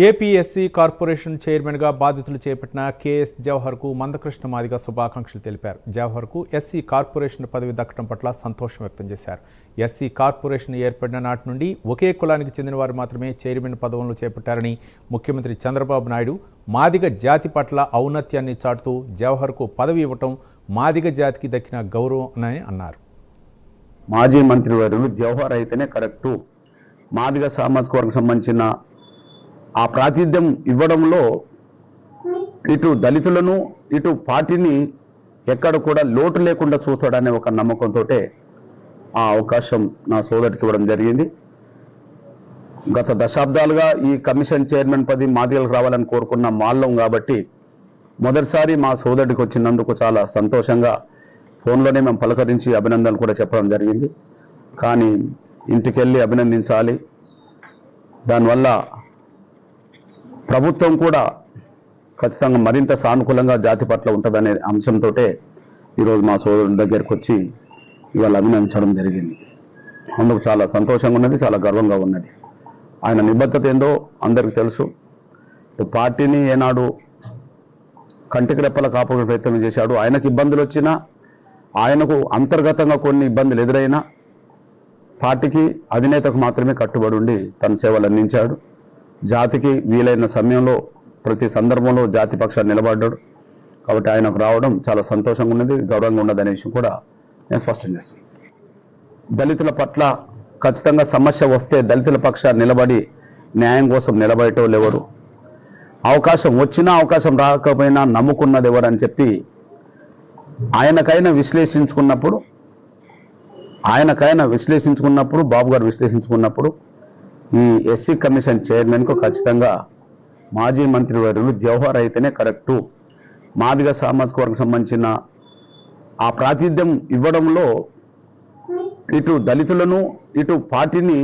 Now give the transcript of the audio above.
APSC corporation చైర్మన్గా బాధ్యతలు చేపట్టిన కేఎస్ జవహర్కు మందకృష్ణ మాదిగ శుభాకాంక్షలు తెలిపారు. జవహర్కు ఎస్సీ కార్పొరేషన్ పదవి దక్కడం పట్ల సంతోషం వ్యక్తం చేశారు. ఎస్సీ కార్పొరేషన్ ఏర్పడిన నాటి నుండి ఒకే కులానికి చెందిన వారు మాత్రమే చైర్మన్ పదవులను చేపట్టారని ముఖ్యమంత్రి చంద్రబాబు నాయుడు మాదిగ జాతి పట్ల ఔన్నత్యాన్ని చాటుతూ జవహర్కు పదవి ఇవ్వటం మాదిగ జాతికి దక్కిన గౌరవం అని అన్నారు. మాజీ మంత్రివర్యులు జవహర్ అయితేనే కరెక్టు. మాదిగ సామాజిక వర్గం సంబంధించిన ఆ ప్రాతినిధ్యం ఇవ్వడంలో ఇటు దళితులను ఇటు పార్టీని ఎక్కడ కూడా లోటు లేకుండా చూస్తాడనే ఒక నమ్మకంతో ఆ అవకాశం నా సోదరుడికి ఇవ్వడం జరిగింది. గత దశాబ్దాలుగా ఈ కమిషన్ చైర్మన్ పదవి మాదిగలకు రావాలని కోరుకున్న మాల్లం కాబట్టి మొదటిసారి మా సోదరుడికి వచ్చినందుకు చాలా సంతోషంగా ఫోన్లోనే మేము పలకరించి అభినందనలు కూడా చెప్పడం జరిగింది. కానీ ఇంటికెళ్ళి అభినందించాలి, దానివల్ల ప్రభుత్వం కూడా ఖచ్చితంగా మరింత సానుకూలంగా జాతి పట్ల ఉంటుందనే అంశంతో ఈరోజు మా సోదరుడి దగ్గరికి వచ్చి ఇవాళ అభినందించడం జరిగింది. అందుకు చాలా సంతోషంగా ఉన్నది, చాలా గర్వంగా ఉన్నది. ఆయన నిబద్ధత ఏందో అందరికీ తెలుసు. పార్టీని ఏనాడు కంటికి రెప్పల కాపాడే ప్రయత్నం చేశాడు. ఆయనకు ఇబ్బందులు వచ్చినా, ఆయనకు అంతర్గతంగా కొన్ని ఇబ్బందులు ఎదురైనా పార్టీకి అధినేతకు మాత్రమే కట్టుబడి ఉండి తన సేవలు అందించాడు. జాతికి వీలైన సమయంలో ప్రతి సందర్భంలో జాతి పక్షాన్ని నిలబడ్డాడు. కాబట్టి ఆయనకు రావడం చాలా సంతోషంగా ఉన్నది, గౌరవంగా ఉన్నది అనే విషయం కూడా నేను స్పష్టం చేస్తాను. దళితుల పట్ల ఖచ్చితంగా సమస్య వస్తే దళితుల పక్షాన్ని నిలబడి న్యాయం కోసం నిలబడేటోళ్ళు ఎవరు, అవకాశం వచ్చినా అవకాశం రాకపోయినా నమ్ముకున్నది ఎవరు అని చెప్పి ఆయనకైనా విశ్లేషించుకున్నప్పుడు బాబు గారు విశ్లేషించుకున్నప్పుడు ఈ ఎస్సీ కమిషన్ చైర్మన్కు ఖచ్చితంగా మాజీ మంత్రివర్యులు జవహర్ అయితేనే కరెక్టు. మాదిగ సామాజిక వర్గం సంబంధించిన ఆ ప్రాతినిధ్యం ఇవ్వడంలో ఇటు దళితులను ఇటు పార్టీని